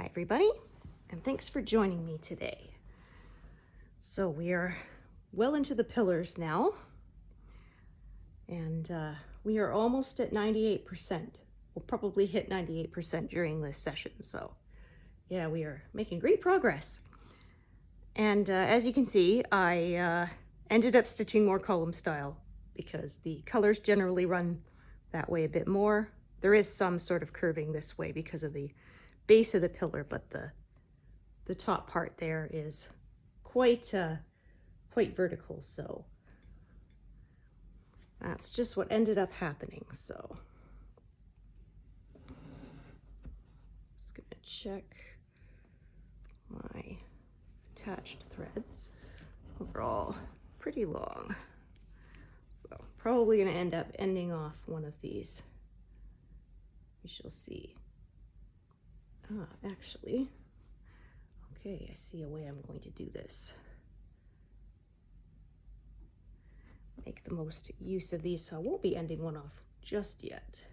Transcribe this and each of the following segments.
everybody, and thanks for joining me today. So we are well into the pillars now, and we are almost at 98%. We'll probably hit 98% during this session, so yeah, we are making great progress. And as you can see, I ended up stitching more column style because the colors generally run that way a bit more. There is some sort of curving this way because of the base of the pillar, but the top part there is quite vertical, so that's just what ended up happening. So just gonna check my attached threads. They're all pretty long, so probably gonna end up ending off one of these. We shall see. Actually, okay, I see a way I'm going to do this. Make the most use of these, so I won't be ending one off just yet.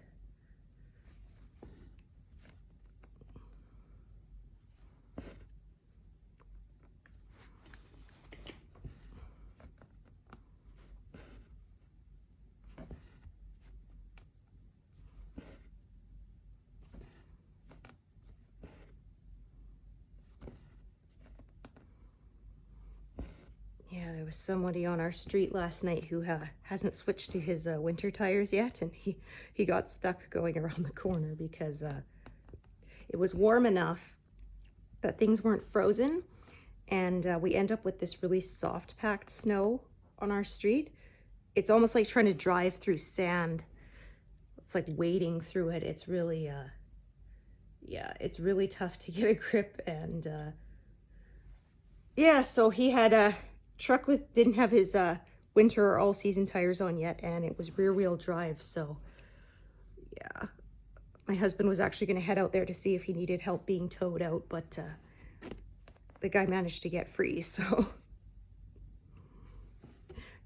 Yeah, there was somebody on our street last night who hasn't switched to his winter tires yet, and he got stuck going around the corner because it was warm enough that things weren't frozen, and we end up with this really soft packed snow on our street. It's almost like trying to drive through sand. It's like wading through it. It's really yeah, it's really tough to get a grip. And yeah, so he had a truck with didn't have his winter or all season tires on yet, and it was rear wheel drive. So yeah, my husband was actually going to head out there to see if he needed help being towed out, but the guy managed to get free. So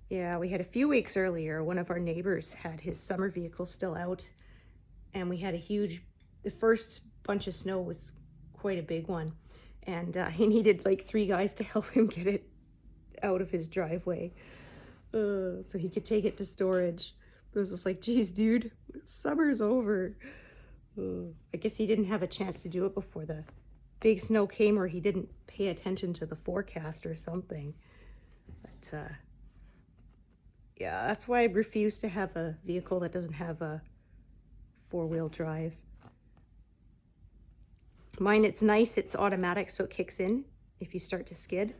yeah, we had a few weeks earlier, one of our neighbors had his summer vehicle still out, and we had the first bunch of snow was quite a big one, and he needed like 3 guys to help him get it out of his driveway so he could take it to storage. It was just like, geez, dude, summer's over. I guess he didn't have a chance to do it before the big snow came, or he didn't pay attention to the forecast or something. But yeah, that's why I refuse to have a vehicle that doesn't have a 4-wheel drive. Mine, it's nice, it's automatic, so it kicks in if you start to skid.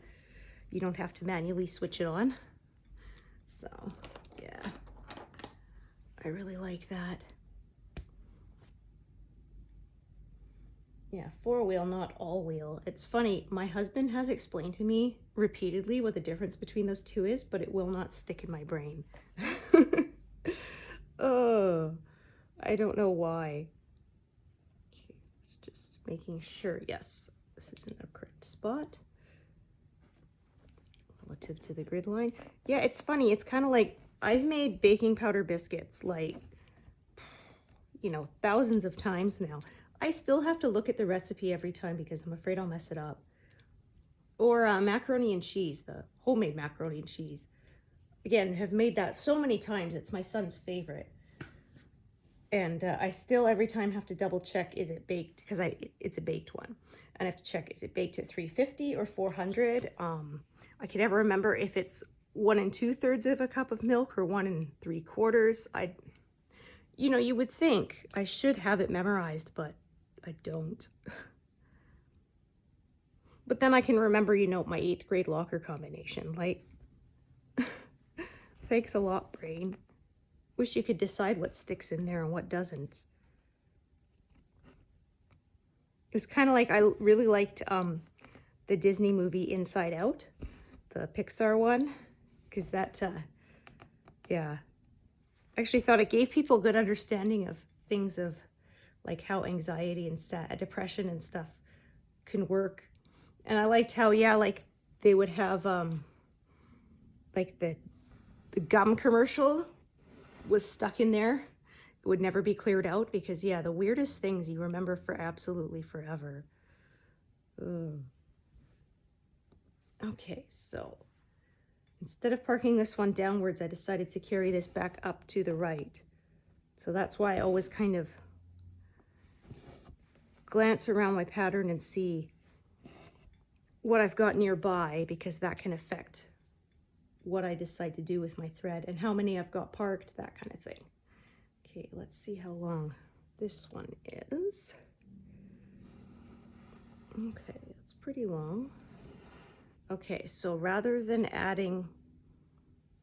You don't have to manually switch it on. So yeah, I really like that. Yeah, 4-wheel, not all-wheel. It's funny, my husband has explained to me repeatedly what the difference between those two is, but it will not stick in my brain. Oh, I don't know why. Okay, it's just making sure, yes, this is in the correct spot relative to the grid line. Yeah, it's funny, it's kind of like I've made baking powder biscuits like, you know, thousands of times now. I still have to look at the recipe every time because I'm afraid I'll mess it up. Or macaroni and cheese, the homemade macaroni and cheese. Again, have made that so many times. It's my son's favorite. And I still every time have to double check, is it baked? Because it's a baked one. And I have to check, is it baked at 350 or 400? I can never remember if it's 1 2/3 of a cup of milk or 1 3/4. You know, you would think I should have it memorized, but I don't. But then I can remember, you know, my 8th grade locker combination. Like, thanks a lot, brain. Wish you could decide what sticks in there and what doesn't. It was kind of like, I really liked the Disney movie Inside Out, the Pixar one, because that, yeah. I actually thought it gave people a good understanding of things of like how anxiety and depression and stuff can work. And I liked how, yeah, like they would have like the gum commercial was stuck in there. It would never be cleared out because, yeah, the weirdest things you remember for absolutely forever. Ugh. Okay, so instead of parking this one downwards, I decided to carry this back up to the right. So that's why I always kind of glance around my pattern and see what I've got nearby, because that can affect what I decide to do with my thread and how many I've got parked, that kind of thing. Okay, let's see how long this one is. Okay, that's pretty long. Okay, so rather than adding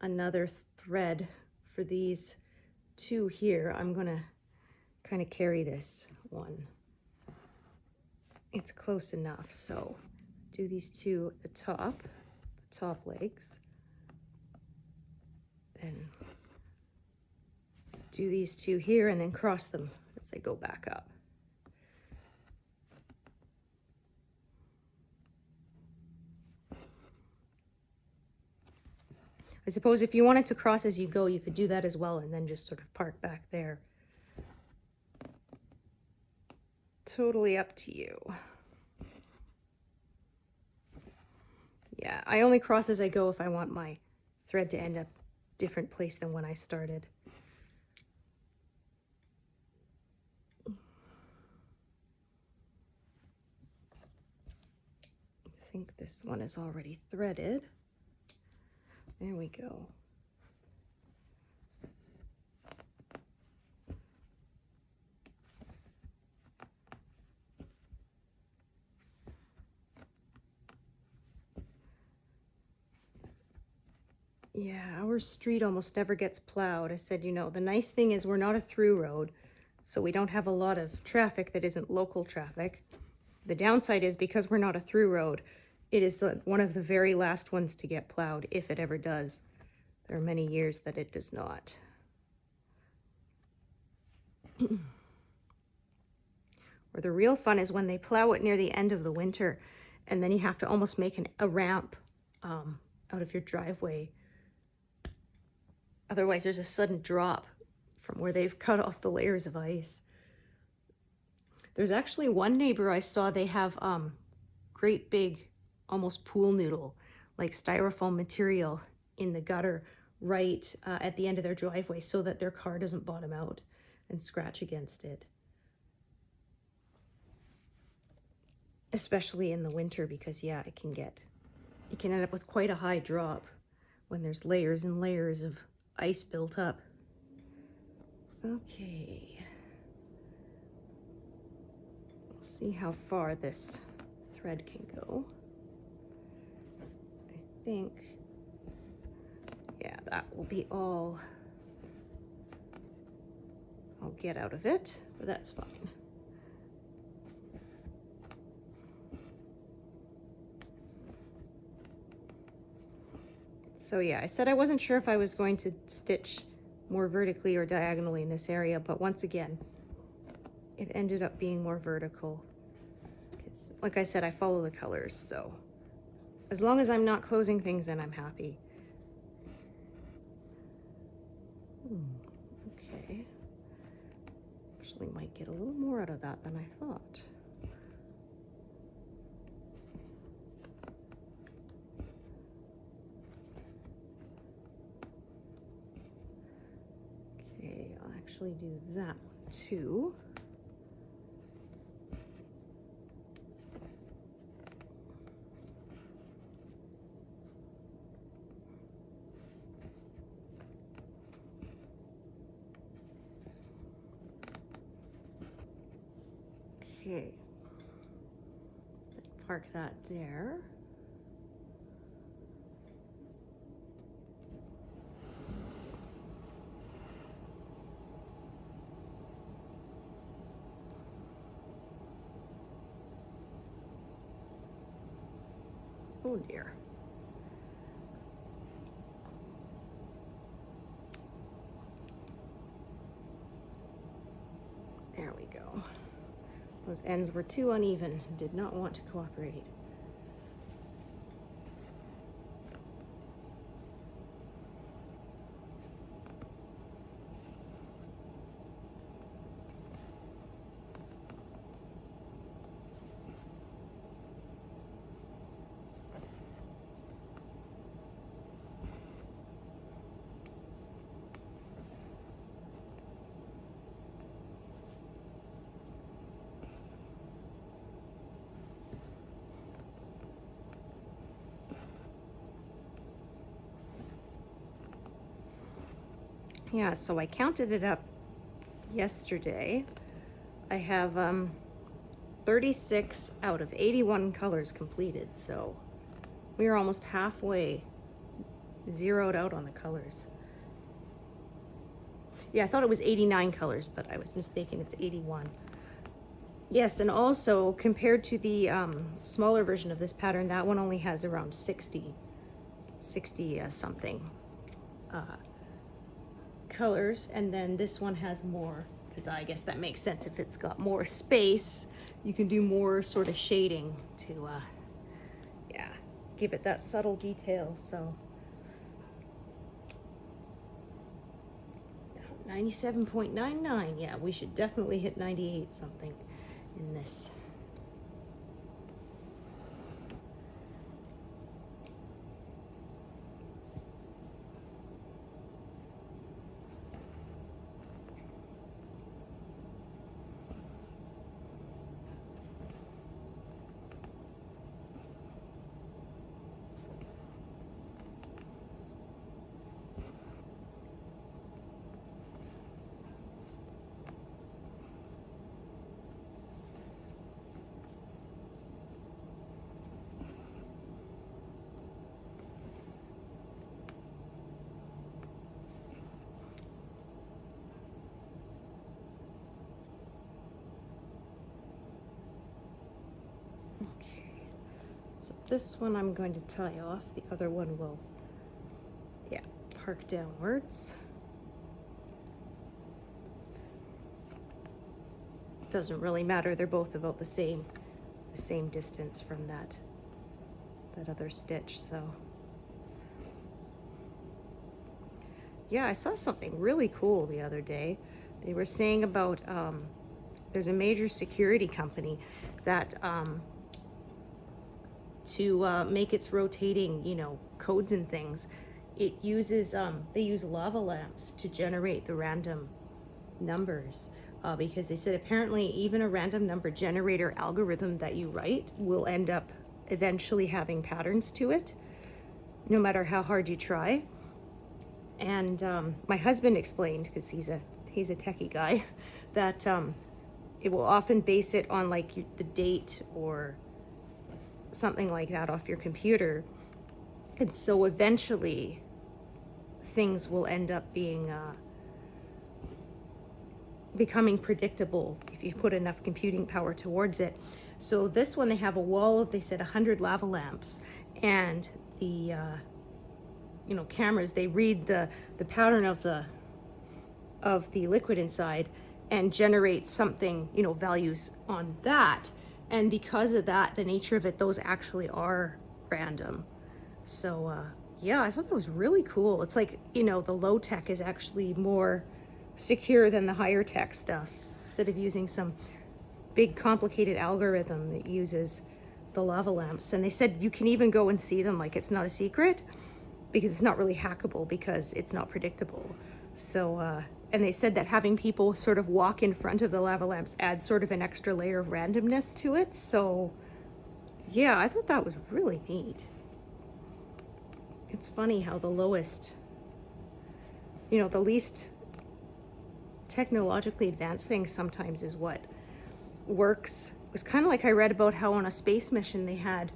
another thread for these two here, I'm gonna kind of carry this one. It's close enough, so do these two at the top legs, then do these two here and then cross them as I go back up. I suppose if you wanted to cross as you go, you could do that as well and then just sort of park back there. Totally up to you. Yeah, I only cross as I go if I want my thread to end up different place than when I started. I think this one is already threaded. There we go. Yeah, our street almost never gets plowed. I said, you know, the nice thing is we're not a through road, so we don't have a lot of traffic that isn't local traffic. The downside is because we're not a through road, it is one of the very last ones to get plowed, if it ever does. There are many years that it does not. Or the real fun is when they plow it near the end of the winter, and then you have to almost make a ramp out of your driveway. Otherwise, there's a sudden drop from where they've cut off the layers of ice. There's actually one neighbor I saw, they have great big, almost pool noodle, like styrofoam material in the gutter right at the end of their driveway so that their car doesn't bottom out and scratch against it. Especially in the winter, because yeah, it can end up with quite a high drop when there's layers and layers of ice built up. Okay. We'll see how far this thread can go. I think, yeah, that will be all I'll get out of it, but that's fine. So yeah, I said I wasn't sure if I was going to stitch more vertically or diagonally in this area, but once again, it ended up being more vertical. Because, like I said, I follow the colors, so as long as I'm not closing things in, I'm happy. Okay. Actually might get a little more out of that than I thought. Okay, I'll actually do that one too. Okay, park that there. Oh dear. There we go. Those ends were too uneven, did not want to cooperate. Yeah, so I counted it up yesterday. I have 36 out of 81 colors completed, so we are almost halfway zeroed out on the colors. Yeah, I thought it was 89 colors, but I was mistaken. It's 81. Yes, and also compared to the smaller version of this pattern, that one only has around 60 something colors, and then this one has more, because I guess that makes sense. If it's got more space, you can do more sort of shading to yeah, give it that subtle detail. So 97.99, yeah, we should definitely hit 98 something in this. Okay, so this one I'm going to tie off. The other one will, yeah, park downwards. Doesn't really matter. They're both about the same distance from that other stitch. So yeah, I saw something really cool the other day. They were saying about there's a major security company that to make its rotating, you know, codes and things, it uses they use lava lamps to generate the random numbers, because they said apparently even a random number generator algorithm that you write will end up eventually having patterns to it, no matter how hard you try. And my husband explained, because he's a techie guy, that it will often base it on like the date or something like that off your computer, and so eventually things will end up being becoming predictable if you put enough computing power towards it. So this one, they have a wall of, they said, 100 lava lamps, and the you know, cameras, they read the pattern of the liquid inside and generate something, you know, values on that. And because of that, the nature of it, those actually are random. So yeah, I thought that was really cool. It's like, you know, the low tech is actually more secure than the higher tech stuff, instead of using some big complicated algorithm that uses the lava lamps. And they said you can even go and see them, like it's not a secret, because it's not really hackable, because it's not predictable. So and they said that having people sort of walk in front of the lava lamps adds sort of an extra layer of randomness to it. So yeah, I thought that was really neat. It's funny how the lowest, you know, the least technologically advanced thing sometimes is what works. It was kind of like I read about how on a space mission they had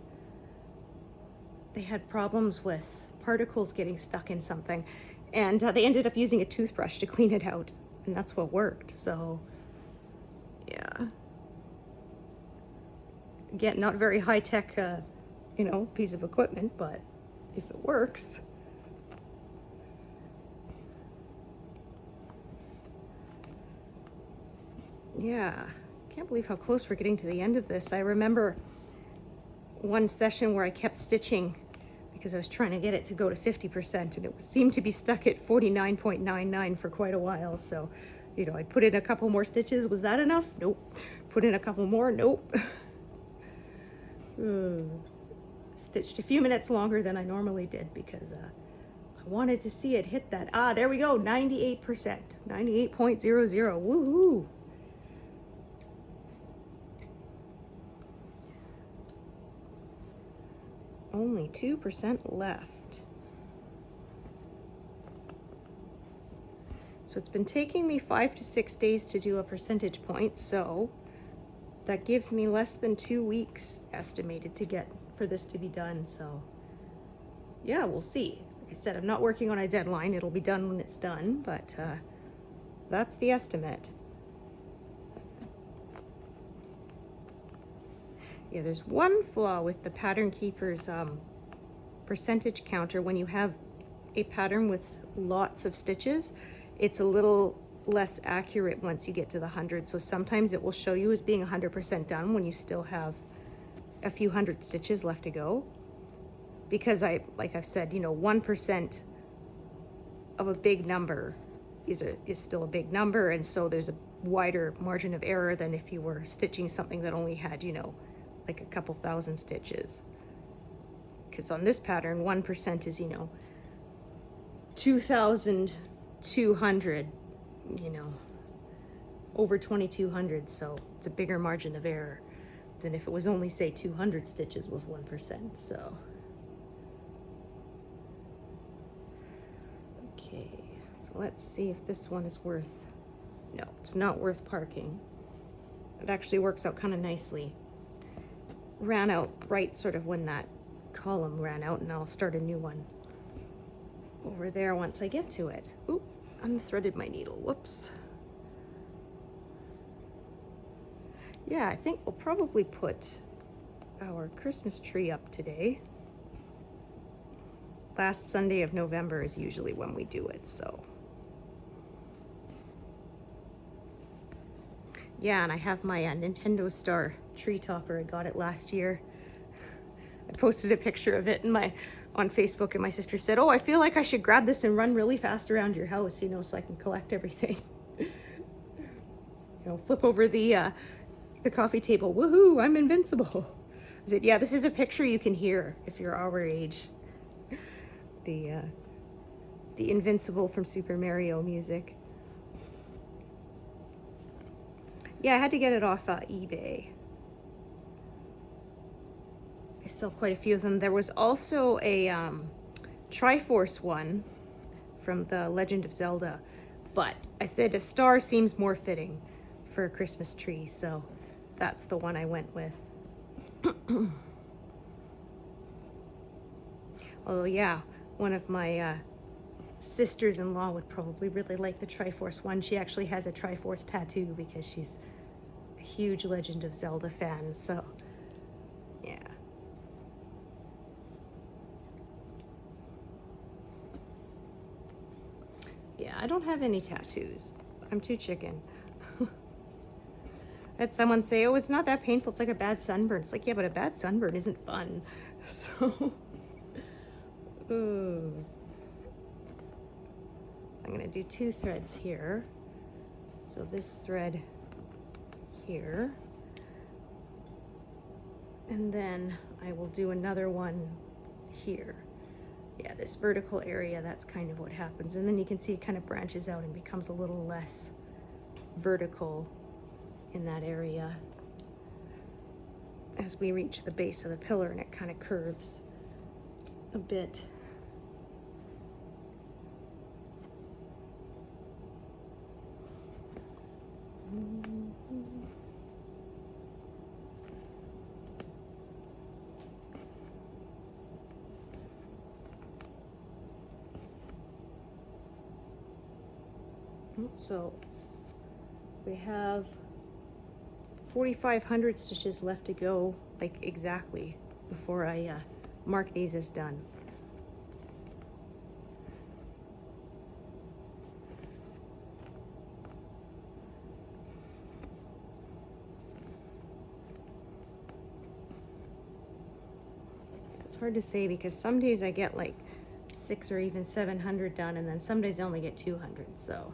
problems with particles getting stuck in something, and they ended up using a toothbrush to clean it out, and that's what worked. So yeah, again, not very high-tech you know, piece of equipment, but if it works. Yeah, can't believe how close we're getting to the end of this. I remember one session where I kept stitching because I was trying to get it to go to 50%, and it seemed to be stuck at 49.99 for quite a while. So, you know, I'd put in a couple more stitches. Was that enough? Nope. Put in a couple more. Nope. Stitched a few minutes longer than I normally did because I wanted to see it hit that. Ah, there we go. 98%. 98.00. Woohoo. Only 2% left. So it's been taking me 5 to 6 days to do a percentage point, so that gives me less than 2 weeks estimated to get for this to be done. So yeah, we'll see. Like I said, I'm not working on a deadline. It'll be done when it's done, but that's the estimate. Yeah, there's one flaw with the Pattern Keeper's percentage counter. When you have a pattern with lots of stitches, it's a little less accurate once you get to the 100. So sometimes it will show you as being 100% done when you still have a few hundred stitches left to go. Because like I've said, you know, 1% of a big number is still a big number, and so there's a wider margin of error than if you were stitching something that only had, you know, like a couple thousand stitches. Because on this pattern, 1% is, you know, 2,200, you know, over 2,200, so it's a bigger margin of error than if it was only, say, 200 stitches was 1%, so. Okay, so let's see if this one is worth, no, it's not worth parking. It actually works out kind of nicely. Ran out right sort of when that column ran out, and I'll start a new one over there once I get to it. Oop, unthreaded my needle, whoops. Yeah, I think we'll probably put our Christmas tree up today. Last Sunday of November is usually when we do it, so. Yeah, and I have my Nintendo Star tree topper. I got it last year. I posted a picture of it on Facebook, and my sister said, "Oh, I feel like I should grab this and run really fast around your house, you know, so I can collect everything." You know, flip over the coffee table. Woohoo, I'm invincible. I said, yeah, this is a picture you can hear if you're our age. The Invincible from Super Mario music. Yeah, I had to get it off eBay. I sell quite a few of them. There was also a Triforce one from the Legend of Zelda, but I said a star seems more fitting for a Christmas tree, so that's the one I went with. Although, yeah, one of my sisters-in-law would probably really like the Triforce one. She actually has a Triforce tattoo because she's a huge Legend of Zelda fan, so yeah. Yeah, I don't have any tattoos. I'm too chicken. I had someone say, oh, it's not that painful. It's like a bad sunburn. It's like, yeah, but a bad sunburn isn't fun. So, ooh. So I'm going to do 2 threads here. So this thread here. And then I will do another one here. Yeah, this vertical area, that's kind of what happens. And then you can see it kind of branches out and becomes a little less vertical in that area as we reach the base of the pillar, and it kind of curves a bit. So we have 4,500 stitches left to go, like exactly, before I mark these as done. It's hard to say because some days I get like 600 or even 700 done, and then some days I only get 200, so.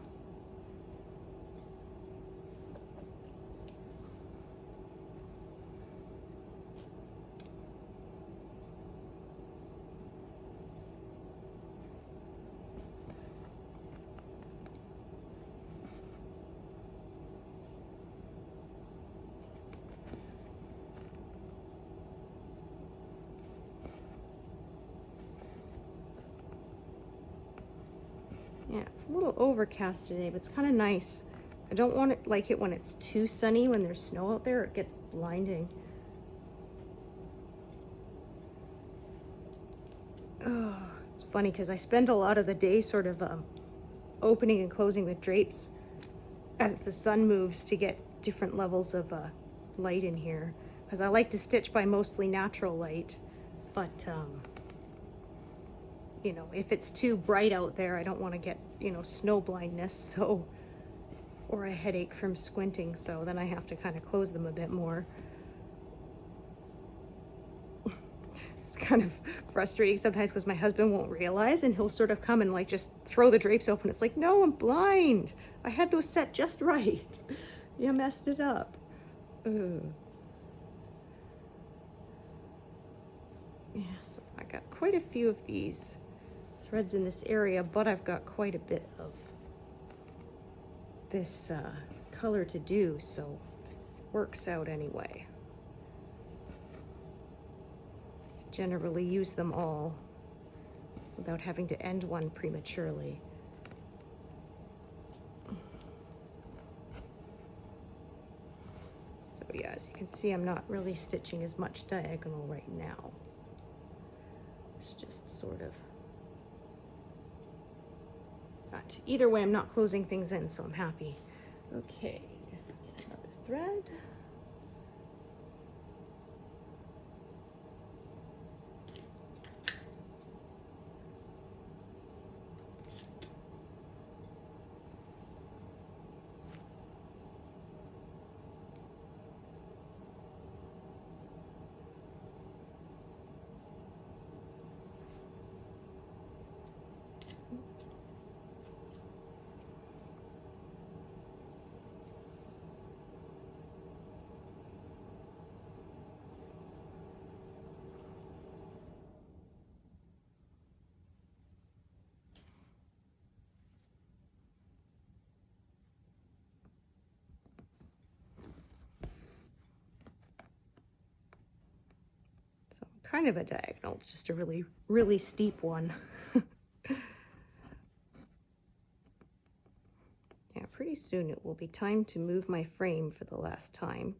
Yeah, it's a little overcast today, but it's kind of nice. I don't want it like it when it's too sunny, when there's snow out there, it gets blinding. Oh, it's funny because I spend a lot of the day sort of opening and closing the drapes as the sun moves to get different levels of light in here, because I like to stitch by mostly natural light, but you know, if it's too bright out there, I don't want to get, you know, snow blindness, so, or a headache from squinting, so then I have to kind of close them a bit more. It's kind of frustrating sometimes because my husband won't realize, and he'll sort of come and like just throw the drapes open. It's like, no, I'm blind. I had those set just right. You messed it up. Ugh. Yeah, so I got quite a few of these threads in this area, but I've got quite a bit of this color to do, so works out anyway. Generally use them all without having to end one prematurely. So yeah, as you can see, I'm not really stitching as much diagonal right now. It's just sort of not, either way, I'm not closing things in, so I'm happy. Okay, get another thread. So kind of a diagonal, it's just a really, really steep one. Yeah, pretty soon it will be time to move my frame for the last time,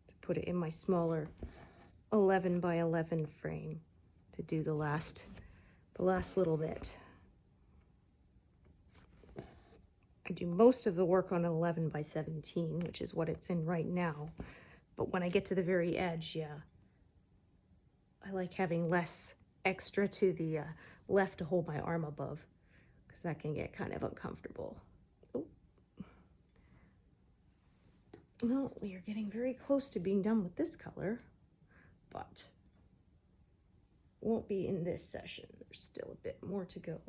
to put it in my smaller 11 by 11 frame to do the last little bit. I do most of the work on an 11 by 17, which is what it's in right now. But when I get to the very edge, yeah, I like having less extra to the left to hold my arm above, because that can get kind of uncomfortable. Oh. Well, we are getting very close to being done with this color, but won't be in this session. There's still a bit more to go.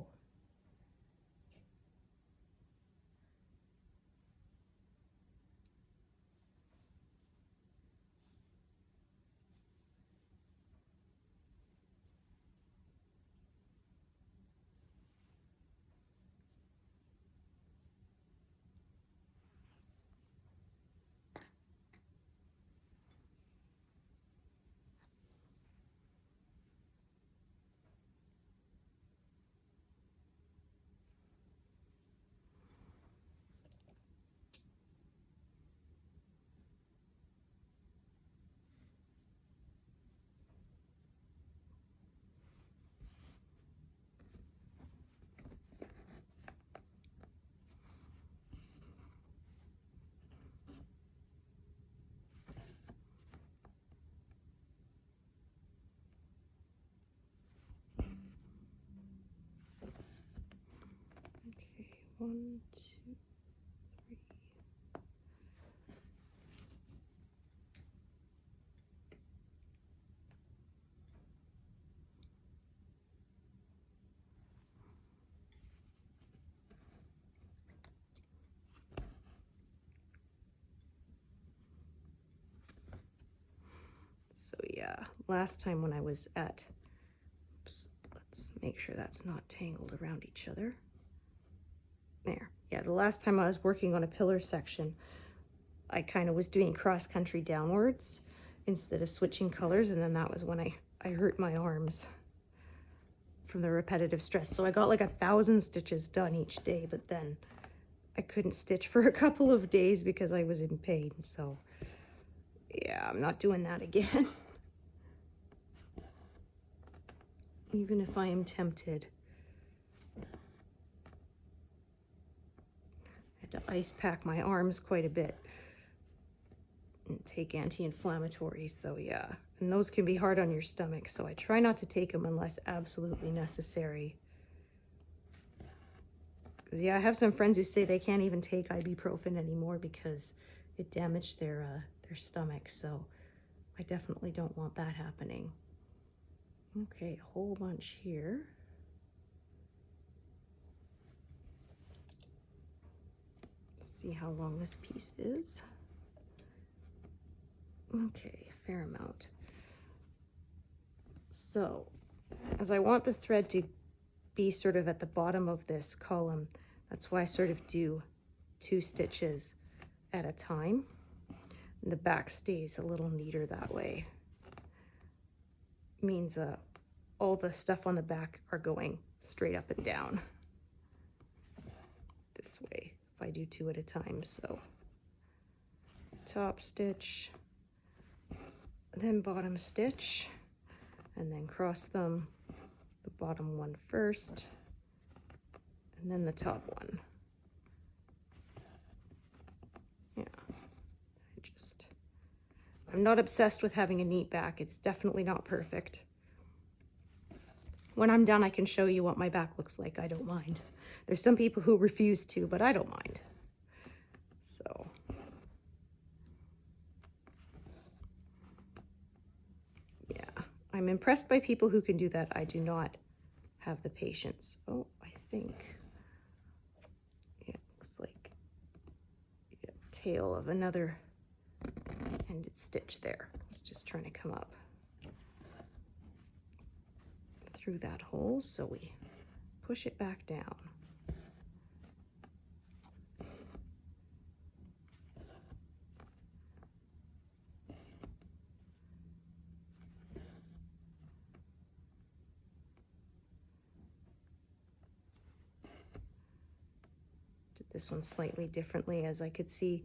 Okay, 1, 2, 3. So yeah, last time when I was at, oops, let's make sure that's not tangled around each other. There, yeah, the last time I was working on a pillar section, I kind of was doing cross country downwards instead of switching colors, and then that was when I hurt my arms from the repetitive stress. So I got like 1,000 stitches done each day, but then I couldn't stitch for a couple of days because I was in pain. So yeah, I'm not doing that again. Even if I am tempted. I had to ice pack my arms quite a bit and take anti-inflammatories, so yeah. And those can be hard on your stomach, so I try not to take them unless absolutely necessary. 'Cause yeah, I have some friends who say they can't even take ibuprofen anymore because it damaged their stomach, so I definitely don't want that happening. Okay, a whole bunch here. Let's see how long this piece is. Okay, fair amount. So, as I want the thread to be sort of at the bottom of this column, that's why I sort of do 2 stitches at a time. And the back stays a little neater that way. Means all the stuff on the back are going straight up and down. This way, if I do 2 at a time. So, top stitch, then bottom stitch, and then cross them, the bottom one first, and then the top one. Yeah, I'm not obsessed with having a neat back. It's definitely not perfect. When I'm done, I can show you what my back looks like. I don't mind. There's some people who refuse to, but I don't mind. So. I'm impressed by people who can do that. I do not have the patience. Oh, I think it looks like a tail of another ended stitch there. It's just trying to come up through that hole, so we push it back down. This one slightly differently, as I could see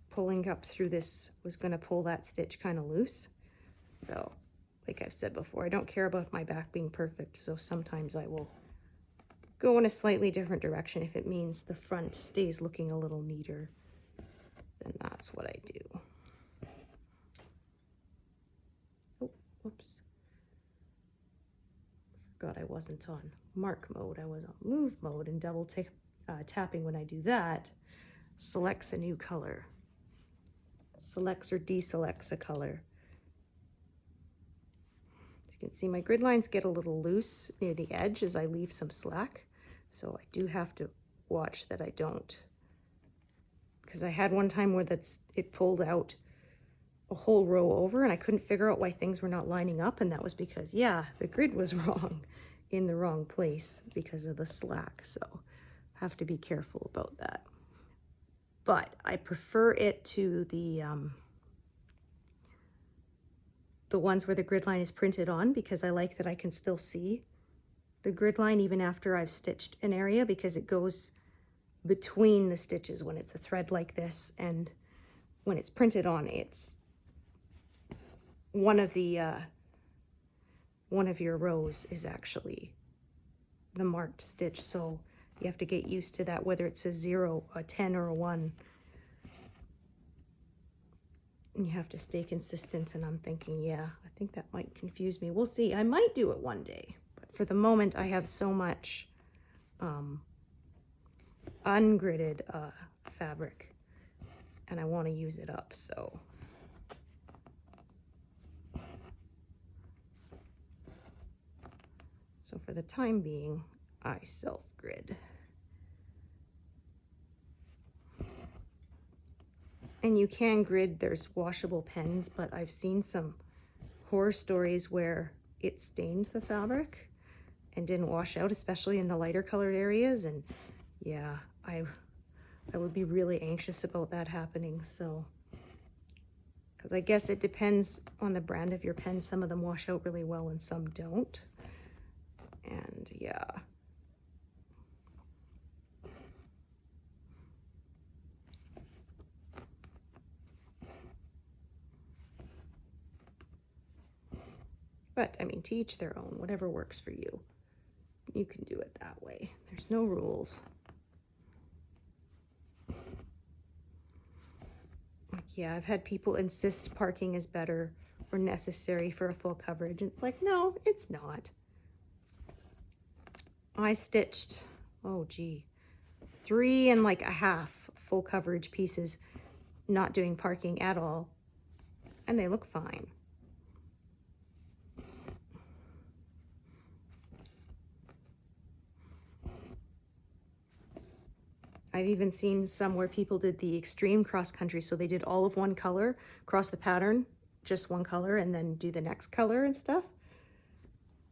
pulling up through this was going to pull that stitch kind of loose. So like I've said before, I don't care about my back being perfect, so sometimes I will go in a slightly different direction if it means the front stays looking a little neater. Then that's what I do. Oh, whoops. Forgot I wasn't on mark mode. I was on move mode, and double tapping when I do that selects a new color. Selects or deselects a color. As you can see, my grid lines get a little loose near the edge as I leave some slack. So I do have to watch that I don't. Because I had one time where it pulled out a whole row over and I couldn't figure out why things were not lining up, and that was because, yeah, the grid was wrong, in the wrong place because of the slack. So have to be careful about that. But I prefer it to the ones where the grid line is printed on, because I like that I can still see the grid line even after I've stitched an area, because it goes between the stitches when it's a thread like this, and when it's printed on, it's one of your rows is actually the marked stitch. So you have to get used to that, whether it's a 0, a 10, or a 1. And you have to stay consistent, and I'm thinking, yeah, I think that might confuse me. We'll see. I might do it one day, but for the moment I have so much ungridded fabric, and I want to use it up, so. So for the time being, I self-grid. And you can grid, there's washable pens, but I've seen some horror stories where it stained the fabric and didn't wash out, especially in the lighter colored areas. And yeah, I would be really anxious about that happening. So, because I guess it depends on the brand of your pen. Some of them wash out really well and some don't. And yeah. But I mean, to each their own, whatever works for you. You can do it that way. There's no rules. Like, yeah, I've had people insist parking is better or necessary for a full coverage. It's like, no, it's not. I stitched, oh gee, 3.5 full coverage pieces, not doing parking at all, and they look fine. I've even seen some where people did the extreme cross country, so they did all of one color, cross the pattern, just one color, and then do the next color and stuff.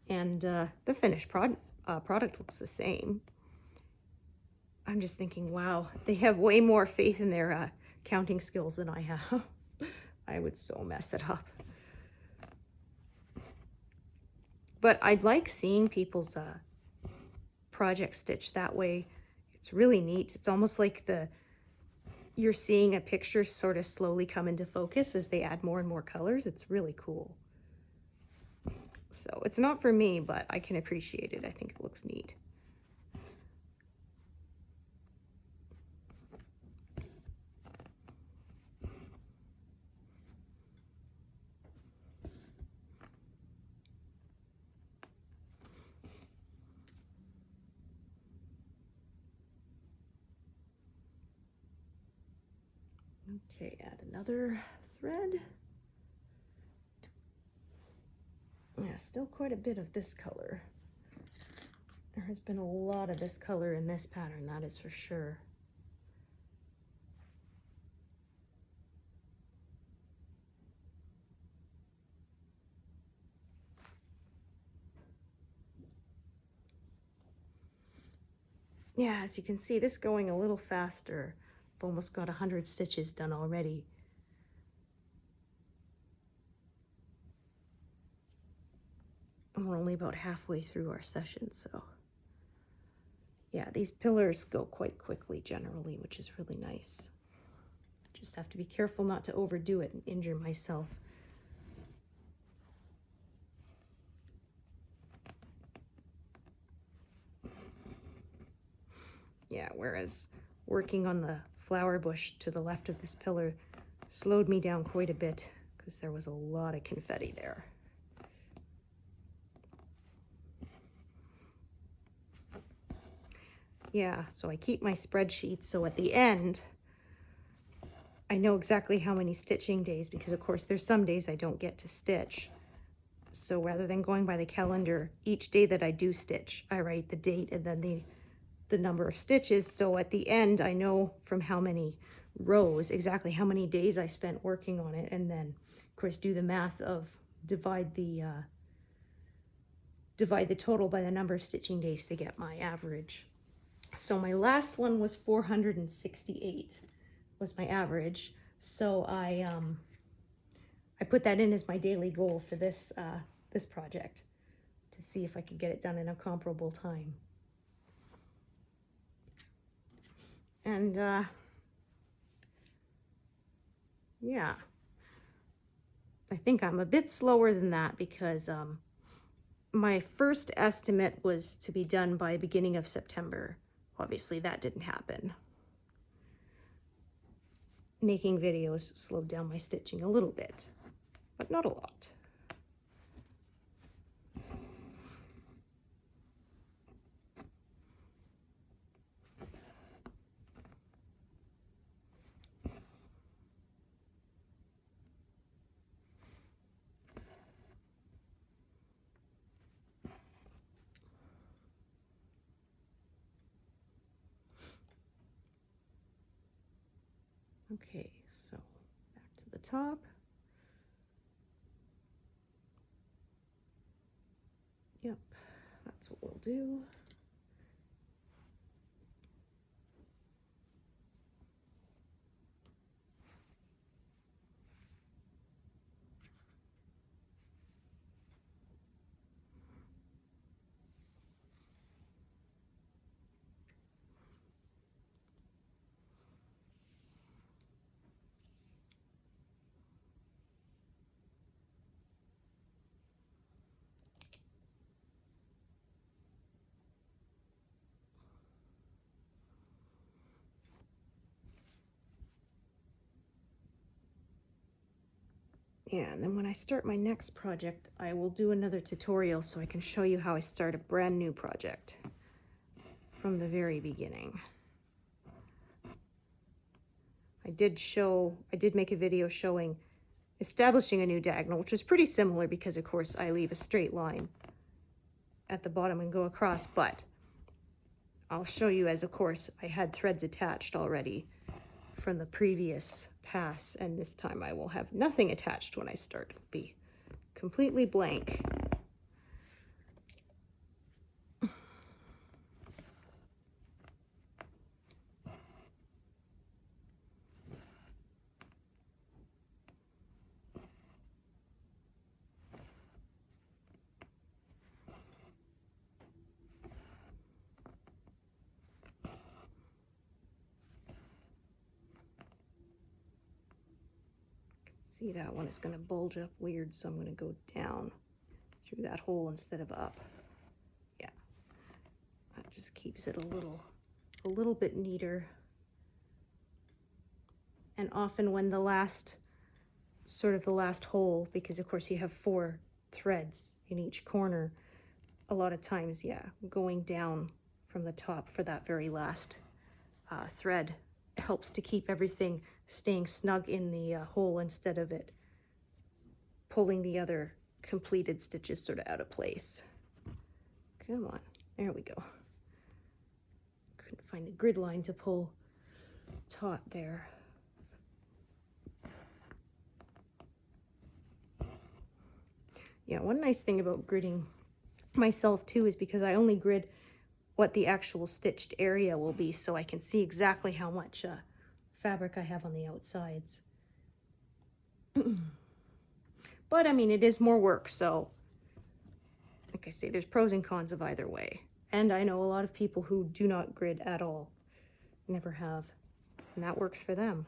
And the finished product looks the same. I'm just thinking, wow, they have way more faith in their counting skills than I have. I would so mess it up. But I'd like seeing people's project stitch that way. It's really neat. It's almost like you're seeing a picture sort of slowly come into focus as they add more and more colors. It's really cool. So it's not for me, but I can appreciate it. I think it looks neat. Okay, add another thread. Yeah, still quite a bit of this color. There has been a lot of this color in this pattern, that is for sure. Yeah, as you can see, this going a little faster. I've almost got 100 stitches done already. And we're only about halfway through our session, so. Yeah, these pillars go quite quickly generally, which is really nice. Just have to be careful not to overdo it and injure myself. Yeah, whereas working on the flower bush to the left of this pillar slowed me down quite a bit because there was a lot of confetti there. Yeah, so I keep my spreadsheet, so at the end, I know exactly how many stitching days, because of course there's some days I don't get to stitch. So rather than going by the calendar, each day that I do stitch, I write the date and then the number of stitches. So at the end, I know from how many rows, exactly how many days I spent working on it. And then of course do the math of divide the total by the number of stitching days to get my average. So my last one was 468 was my average. So I put that in as my daily goal for this this project to see if I could get it done in a comparable time. And yeah, I think I'm a bit slower than that because my first estimate was to be done by beginning of September. Obviously that didn't happen. Making videos slowed down my stitching a little bit, but not a lot. Okay, so back to the top. Yep, that's what we'll do. Yeah, and then when I start my next project, I will do another tutorial so I can show you how I start a brand new project from the very beginning. I did make a video showing establishing a new diagonal, which was pretty similar because of course I leave a straight line at the bottom and go across, but I'll show you as of course I had threads attached already from the previous pass, and this time I will have nothing attached when I start. It'll be completely blank. See, that one is going to bulge up weird, so I'm going to go down through that hole instead of up. Yeah, that just keeps it a little bit neater. And often when the last hole, because of course you have 4 threads in each corner, a lot of times, yeah, going down from the top for that very last thread helps to keep everything staying snug in the hole instead of it pulling the other completed stitches sort of out of place. Come on, there we go. Couldn't find the grid line to pull taut there. Yeah, one nice thing about gridding myself too is because I only grid what the actual stitched area will be, so I can see exactly how much fabric I have on the outsides. But I mean, it is more work, so like I say, there's pros and cons of either way. And I know a lot of people who do not grid at all, never have, and that works for them.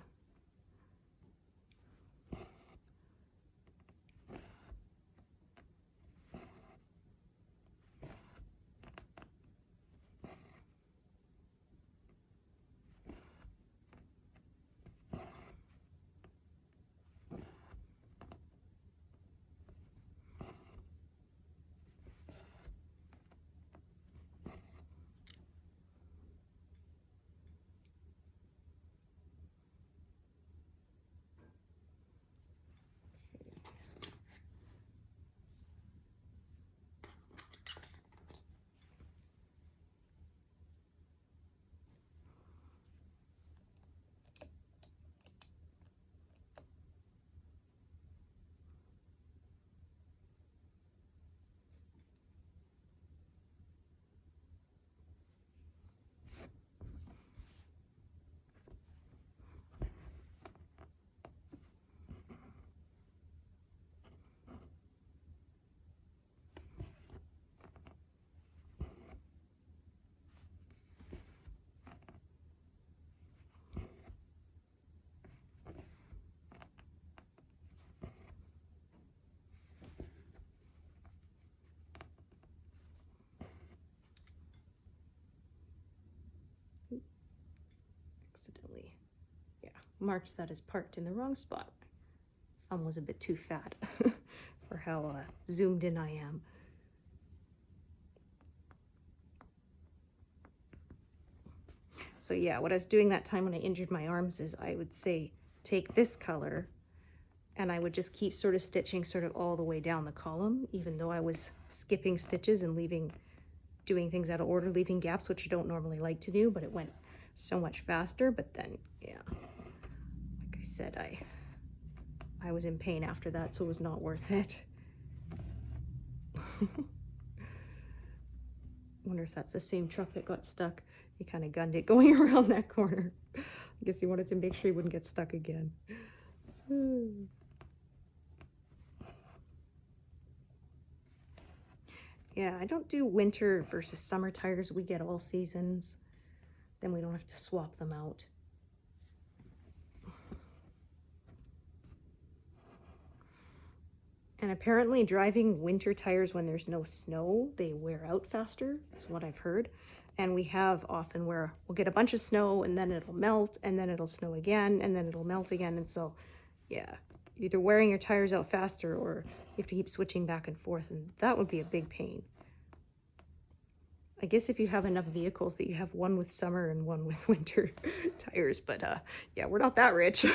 Accidentally, yeah, marked that as parked in the wrong spot. Thumb was a bit too fat for how zoomed in I am. So yeah, what I was doing that time when I injured my arms is I would say, take this color, and I would just keep sort of stitching sort of all the way down the column, even though I was skipping stitches and doing things out of order, leaving gaps, which I don't normally like to do, but it went so much faster. But then, yeah, like I said, I was in pain after that, so it was not worth it. Wonder if that's the same truck that got stuck. He kind of gunned it going around that corner. I guess he wanted to make sure he wouldn't get stuck again. Yeah, I don't do winter versus summer tires. We get all seasons. Then we don't have to swap them out. And apparently driving winter tires when there's no snow, they wear out faster, is what I've heard. And we have often where we'll get a bunch of snow and then it'll melt and then it'll snow again and then it'll melt again. And so, yeah, either wearing your tires out faster or you have to keep switching back and forth, and that would be a big pain. I guess if you have enough vehicles that you have one with summer and one with winter tires, but yeah, we're not that rich.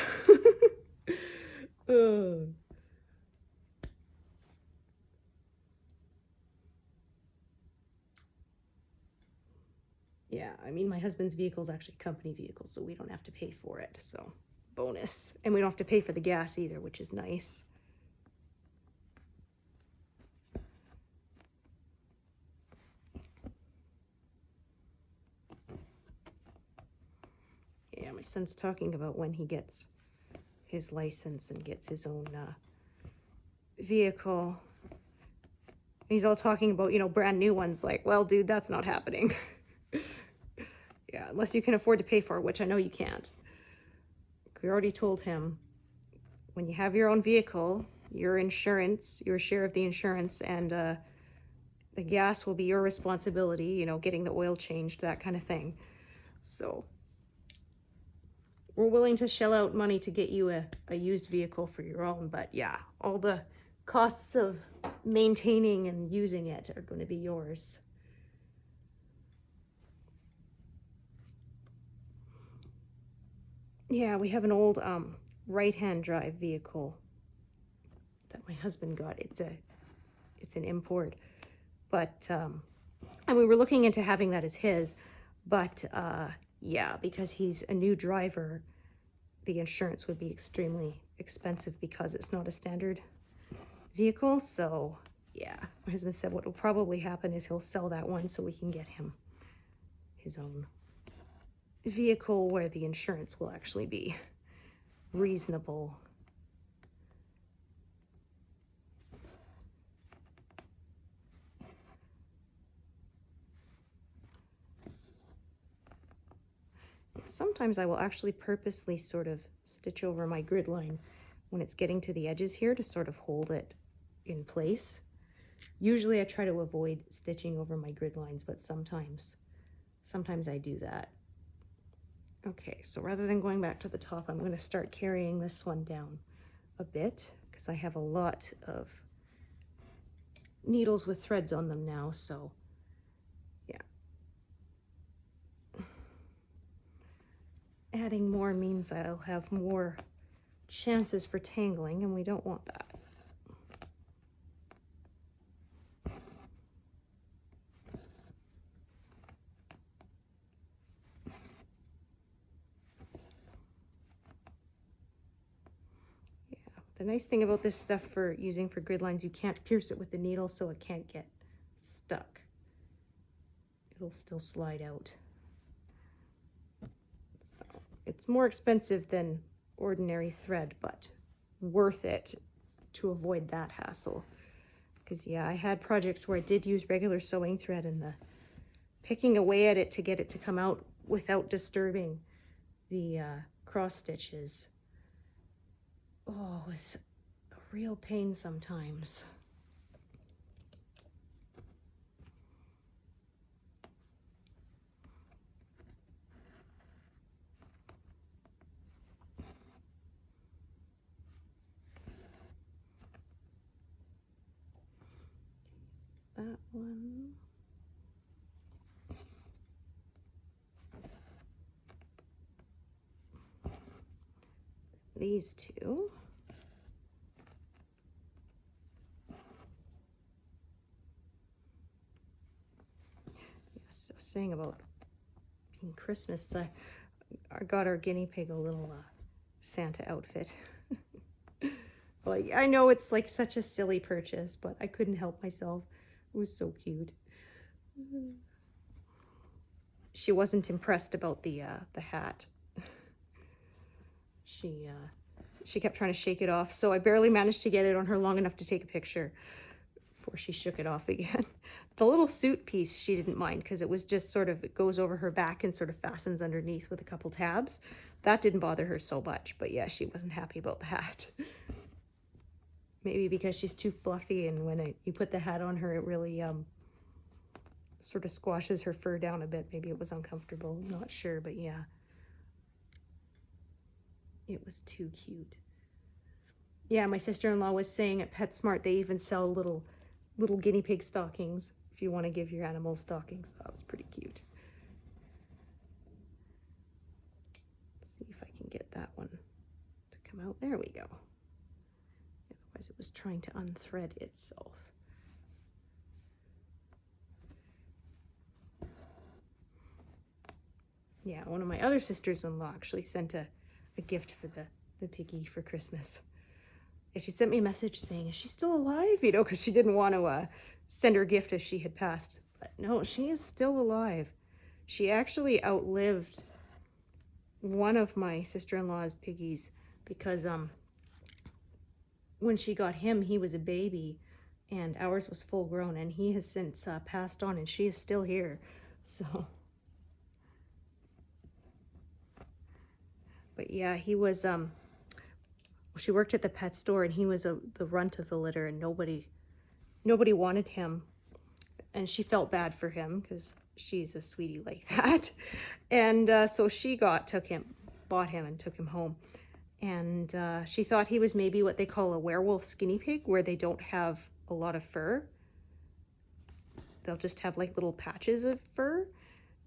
Yeah, I mean, my husband's vehicle is actually a company vehicle, so we don't have to pay for it, so bonus. And we don't have to pay for the gas either, which is nice. Yeah, my son's talking about when he gets his license and gets his own vehicle. He's all talking about, you know, brand new ones. Like, well, dude, that's not happening. Yeah, unless you can afford to pay for it, which I know you can't. We already told him, when you have your own vehicle, your insurance, your share of the insurance, and the gas will be your responsibility, you know, getting the oil changed, that kind of thing. So we're willing to shell out money to get you a used vehicle for your own, but yeah, all the costs of maintaining and using it are going to be yours. Yeah, we have an old right-hand drive vehicle that my husband got. It's an import, but and we were looking into having that as his, but yeah, because he's a new driver, the insurance would be extremely expensive because it's not a standard vehicle. So yeah, my husband said what will probably happen is he'll sell that one so we can get him his own vehicle where the insurance will actually be reasonable. Sometimes I will actually purposely sort of stitch over my grid line when it's getting to the edges here to sort of hold it in place. Usually I try to avoid stitching over my grid lines, but sometimes I do that. Okay, so rather than going back to the top, I'm going to start carrying this one down a bit because I have a lot of needles with threads on them now, so yeah. Adding more means I'll have more chances for tangling, and we don't want that. The nice thing about this stuff for using for grid lines, you can't pierce it with the needle, so it can't get stuck. It'll still slide out. So it's more expensive than ordinary thread, but worth it to avoid that hassle. Because yeah, I had projects where I did use regular sewing thread, and the picking away at it to get it to come out without disturbing the cross stitches, oh, it was a real pain sometimes. That one. These two. So saying about being Christmas, I got our guinea pig a little Santa outfit. Well, I know it's like such a silly purchase, but I couldn't help myself. It was so cute. She wasn't impressed about the hat. She kept trying to shake it off, so I barely managed to get it on her long enough to take a picture before she shook it off again. The little suit piece she didn't mind because it was just sort of, it goes over her back and sort of fastens underneath with a couple tabs. That didn't bother her so much, but yeah, she wasn't happy about the hat. Maybe because she's too fluffy, and when you put the hat on her, it really sort of squashes her fur down a bit. Maybe it was uncomfortable, I'm not sure, but yeah. It was too cute. Yeah, my sister-in-law was saying at PetSmart they even sell little guinea pig stockings if you want to give your animals stockings. That was pretty cute. Let's see if I can get that one to come out. There we go. Otherwise it was trying to unthread itself. Yeah, one of my other sisters-in-law actually sent a gift for the piggy for Christmas. Yeah, she sent me a message saying, is she still alive? You know, because she didn't want to send her a gift if she had passed. But no, she is still alive. She actually outlived one of my sister-in-law's piggies because when she got him, he was a baby and ours was full grown, and he has since passed on, and she is still here. So, but yeah, he was she worked at the pet store, and he was the runt of the litter, and nobody wanted him, and she felt bad for him because she's a sweetie like that. And so she bought him and took him home. And she thought he was maybe what they call a werewolf skinny pig, where they don't have a lot of fur. They'll just have like little patches of fur.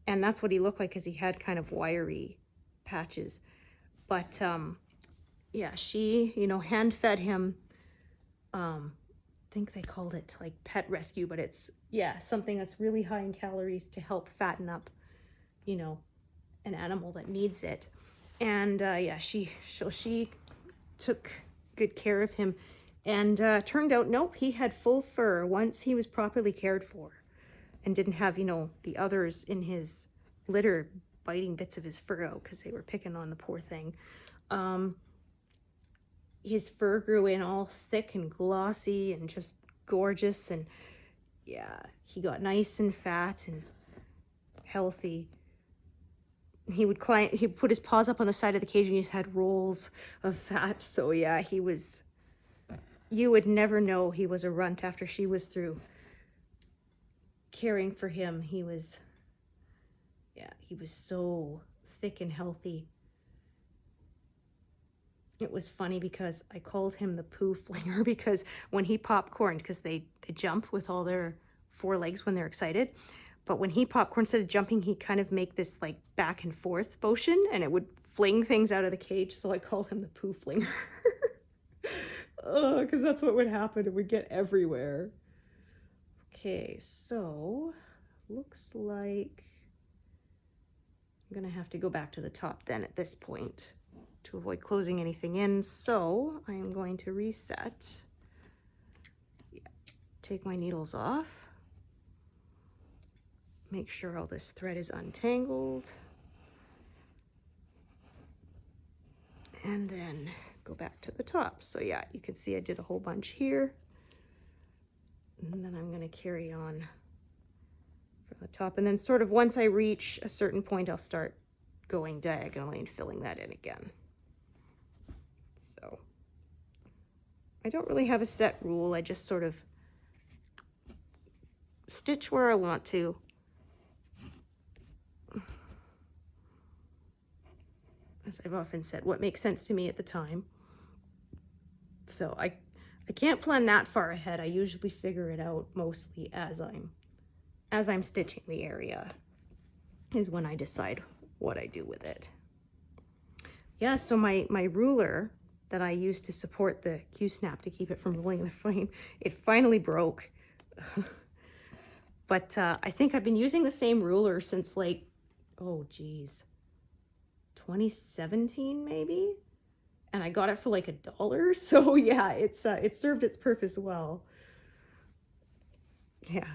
And that's what he looked like, because he had kind of wiry patches. But yeah, she, you know, hand fed him, I think they called it like pet rescue, but it's, yeah, something that's really high in calories to help fatten up, you know, an animal that needs it. And yeah, she took good care of him, and turned out, nope, he had full fur once he was properly cared for, and didn't have, you know, the others in his litter biting bits of his fur out because they were picking on the poor thing. His fur grew in all thick and glossy and just gorgeous, and yeah, he got nice and fat and healthy. He'd put his paws up on the side of the cage and he just had rolls of fat. So yeah, you would never know he was a runt after she was through caring for him. He was so thick and healthy. It was funny because I called him the poo flinger, because when he popcorned, because they jump with all their four legs when they're excited, but when he popcorned, instead of jumping, he kind of make this like back and forth motion, and it would fling things out of the cage, so I called him the poo flinger. Oh, because that's what would happen. It would get everywhere. Okay, so looks like I'm gonna have to go back to the top then at this point to avoid closing anything in. So I am going to reset. Yeah. Take my needles off. Make sure all this thread is untangled. And then go back to the top. So yeah, you can see I did a whole bunch here. And then I'm gonna carry on from the top. And then sort of once I reach a certain point, I'll start going diagonally and filling that in again. So I don't really have a set rule. I just sort of stitch where I want to. As I've often said, what makes sense to me at the time. So I can't plan that far ahead. I usually figure it out mostly as I'm stitching the area is when I decide what I do with it. Yeah, so my ruler that I used to support the Q-snap to keep it from rolling in the frame, it finally broke. But I think I've been using the same ruler since like, oh geez, 2017 maybe? And I got it for like $1. So yeah, it served its purpose well. Yeah,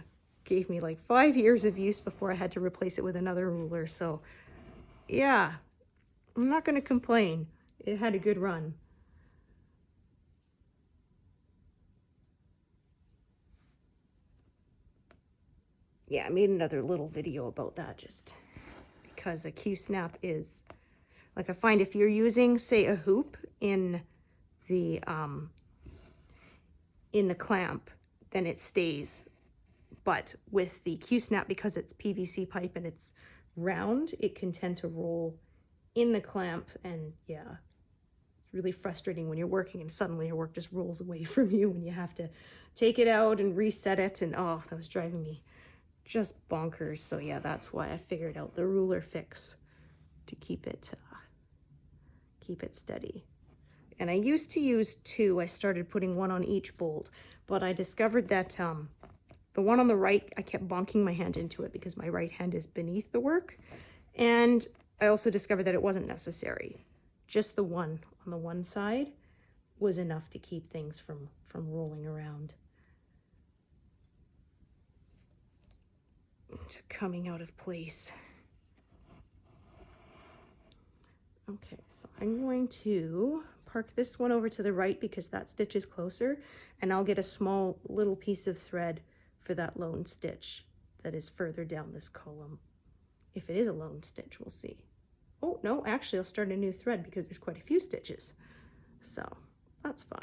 gave me like 5 years of use before I had to replace it with another ruler. So yeah, I'm not gonna complain. It had a good run. Yeah, I made another little video about that just because a Q-snap is, like, I find if you're using, say, a hoop in the clamp, then it stays. But with the Q-snap, because it's PVC pipe and it's round, it can tend to roll in the clamp, and yeah, It's really frustrating when you're working and suddenly your work just rolls away from you and you have to take it out and reset it. And oh, that was driving me just bonkers. So yeah, that's why I figured out the ruler fix to keep it steady. And I used to use two. I started putting one on each bolt, but I discovered that the one on the right, I kept bonking my hand into it because my right hand is beneath the work. And I also discovered that it wasn't necessary. Just the one on the one side was enough to keep things from rolling around. Coming out of place. Okay, so I'm going to park this one over to the right because that stitch is closer, and I'll get a small little piece of thread for that lone stitch that is further down this column. If it is a lone stitch, we'll see. Oh, no, actually I'll start a new thread because there's quite a few stitches. So that's fine.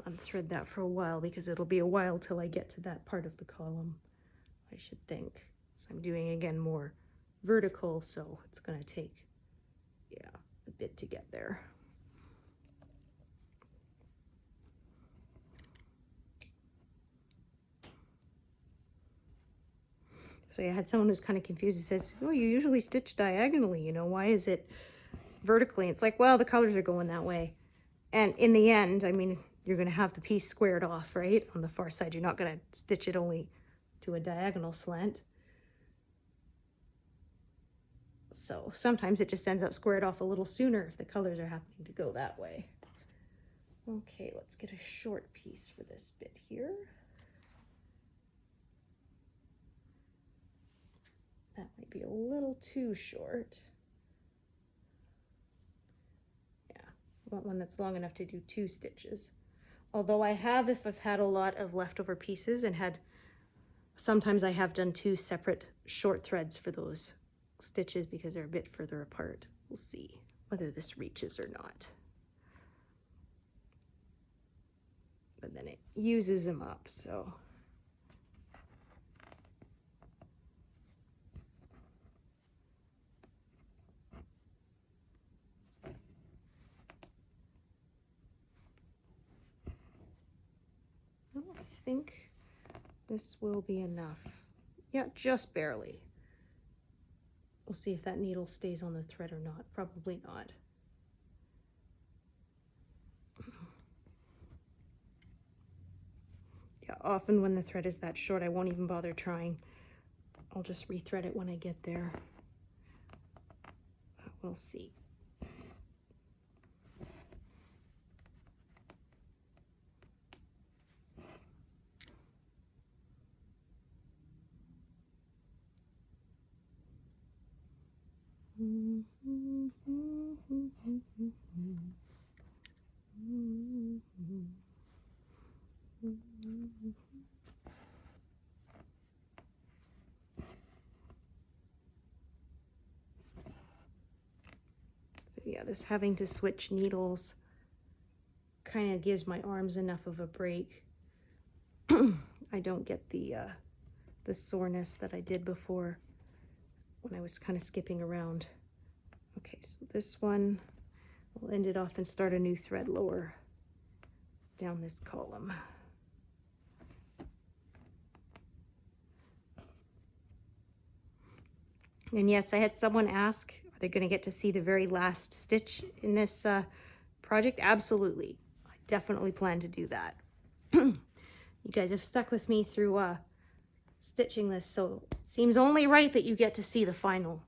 Unthread that for a while because it'll be a while till I get to that part of the column, I should think. So I'm doing again more vertical, so it's going to take, yeah, a bit to get there. So I had someone who's kind of confused and says, oh, you usually stitch diagonally, you know, why is it vertically? It's like, well, the colors are going that way. And in the end, I mean, you're going to have the piece squared off, right? On the far side, you're not going to stitch it only to a diagonal slant. So sometimes it just ends up squared off a little sooner if the colors are happening to go that way. Okay, let's get a short piece for this bit here. That might be a little too short. Yeah, I want one that's long enough to do 2 stitches. Although I have, if I've had a lot of leftover pieces and sometimes I have done 2 separate short threads for those stitches because they're a bit further apart. We'll see whether this reaches or not. But then it uses them up, so. Well, I think this will be enough. Yeah, just barely. We'll see if that needle stays on the thread or not. Probably not. Yeah, often when the thread is that short, I won't even bother trying. I'll just rethread it when I get there. We'll see. So yeah, this having to switch needles kind of gives my arms enough of a break. I don't get the soreness that I did before when I was kind of skipping around. Okay, so this one, we'll end it off and start a new thread lower down this column. And yes, I had someone ask, are they going to get to see the very last stitch in this project? Absolutely. I definitely plan to do that. You guys have stuck with me through stitching this, so it seems only right that you get to see the final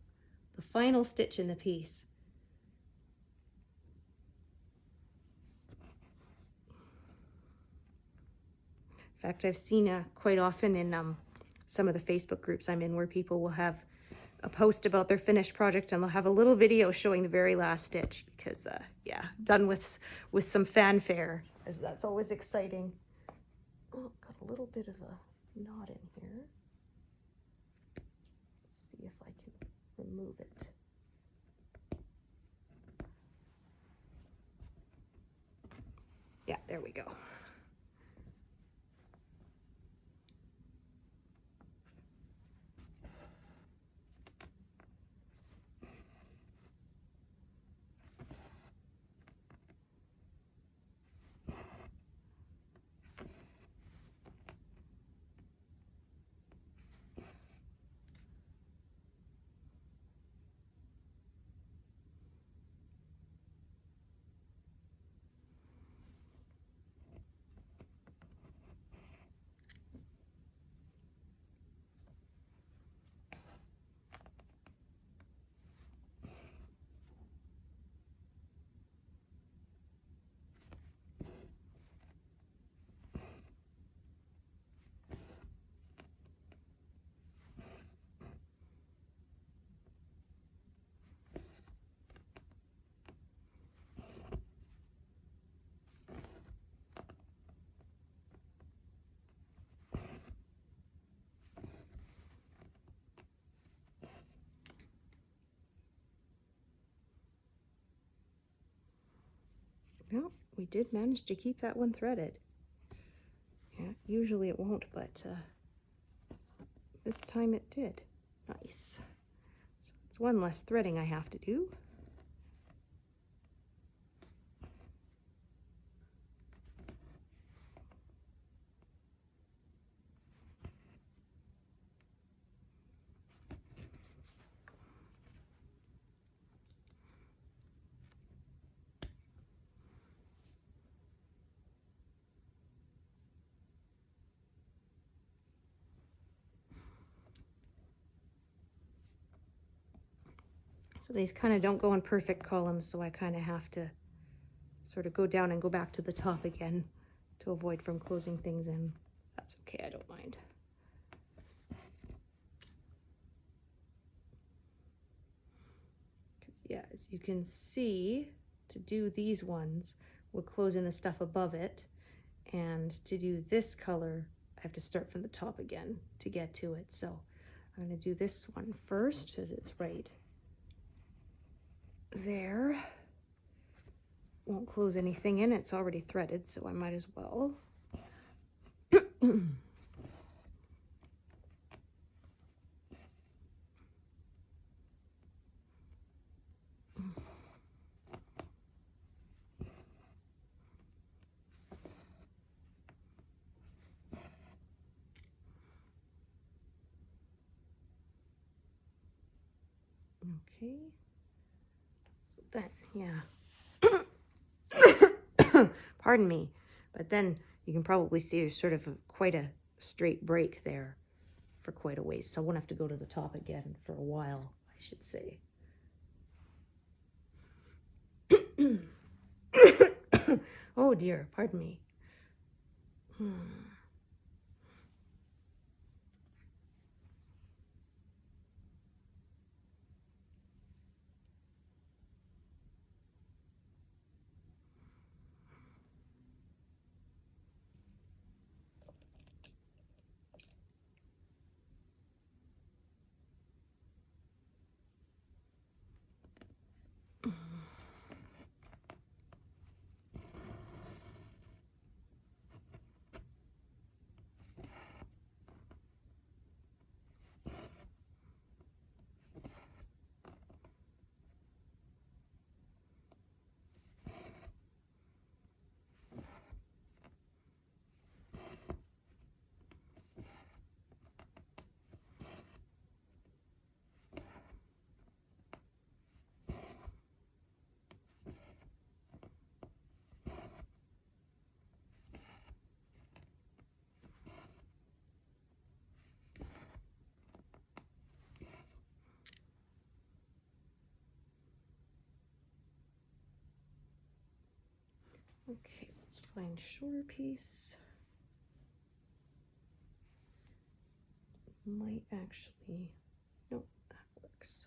stitch in the piece. In fact, I've seen quite often in some of the Facebook groups I'm in where people will have a post about their finished project and they'll have a little video showing the very last stitch because, yeah, done with some fanfare, as that's always exciting. Oh, got a little bit of a knot in here. Let's see if I can remove it. Yeah, there we go. No, we did manage to keep that one threaded. Yeah, usually it won't, but this time it did. Nice. So that's one less threading I have to do. So these kind of don't go in perfect columns, so I kind of have to sort of go down and go back to the top again to avoid from closing things in. That's okay, I don't mind. Because yeah, as you can see, to do these ones, we'll close in the stuff above it. And to do this color, I have to start from the top again to get to it. So I'm going to do this one first, as it's right there. Won't close anything in, it's already threaded, so I might as well. Okay, so then, yeah. Pardon me, but then you can probably see there's sort of quite a straight break there for quite a ways, so I won't have to go to the top again for a while, I should say. Oh dear, pardon me. Okay, let's find shorter piece. Might actually, nope, that works.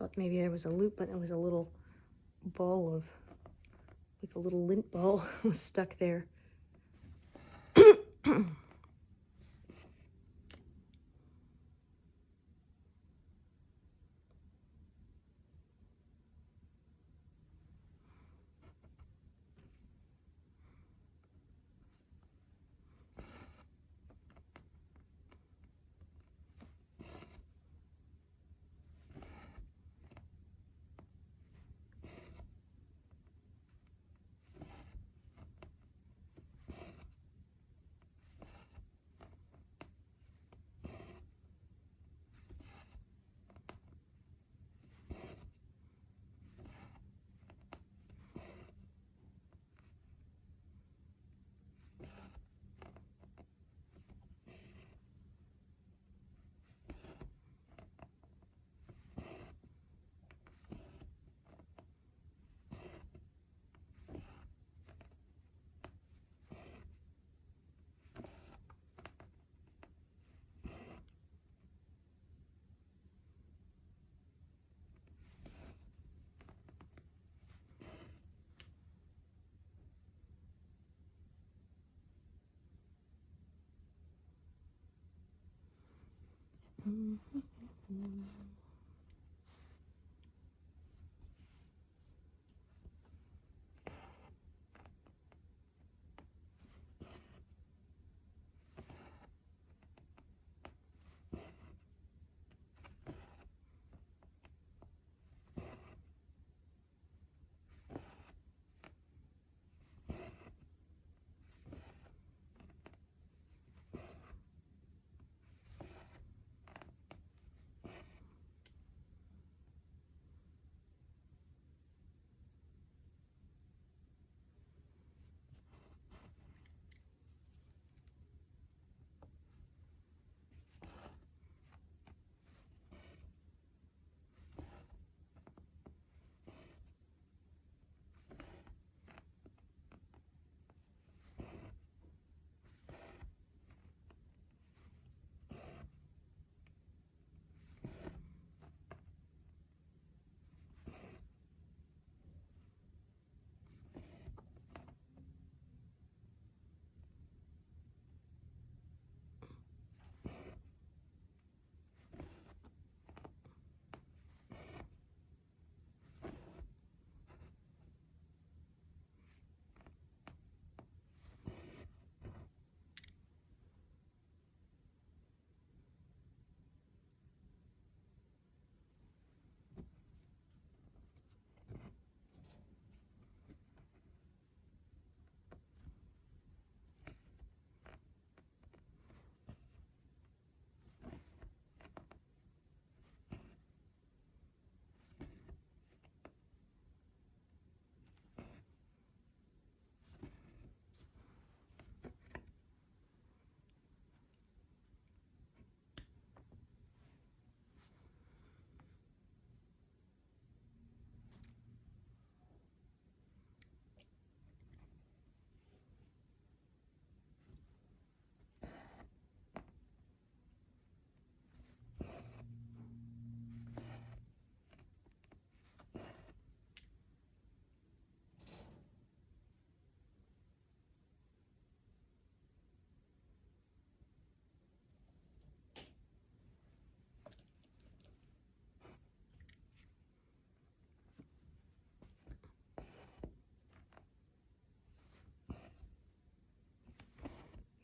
Thought maybe there was a loop, but there was a little ball of, like a little lint ball was stuck there.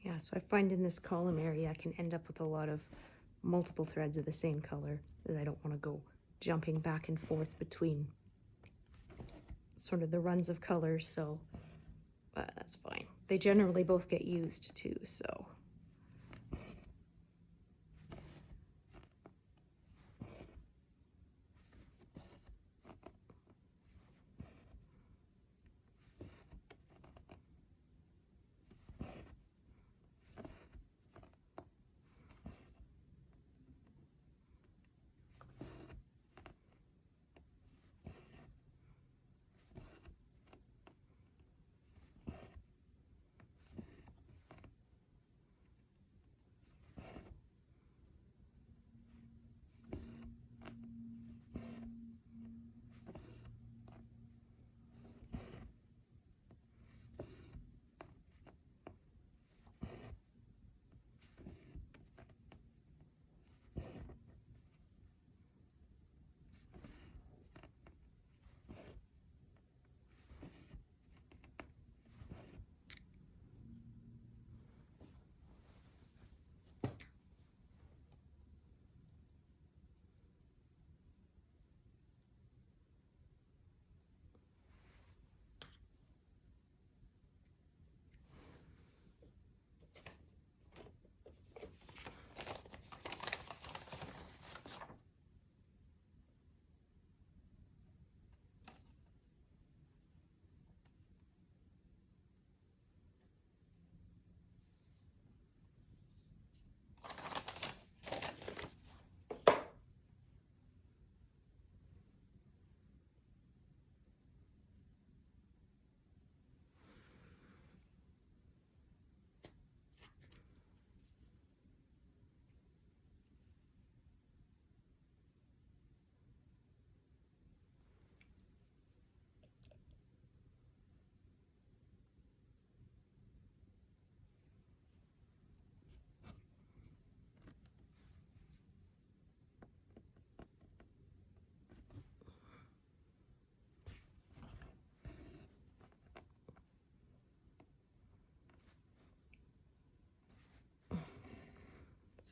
Yeah, so I find in this column area I can end up with a lot of multiple threads of the same color, as I don't want to go jumping back and forth between sort of the runs of colors, so that's fine. They generally both get used too, so.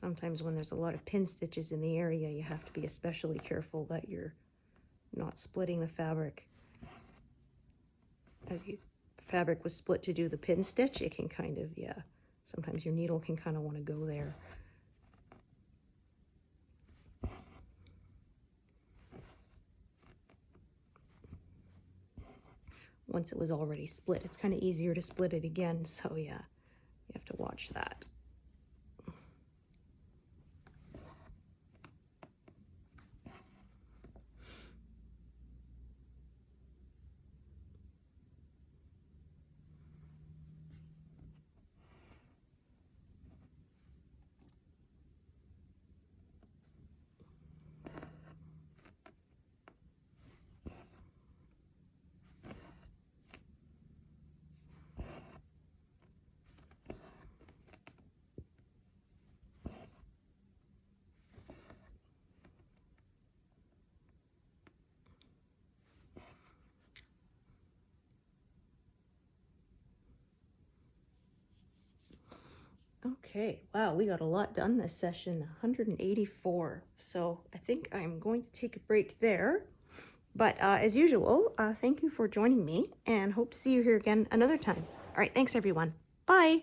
Sometimes when there's a lot of pin stitches in the area, you have to be especially careful that you're not splitting the fabric. As the fabric was split to do the pin stitch, it can kind of, yeah, sometimes your needle can kind of want to go there. Once it was already split, it's kind of easier to split it again, so yeah, you have to watch that. Okay, wow, we got a lot done this session, 184. So I think I'm going to take a break there. But as usual, thank you for joining me and hope to see you here again another time. All right, thanks everyone. Bye.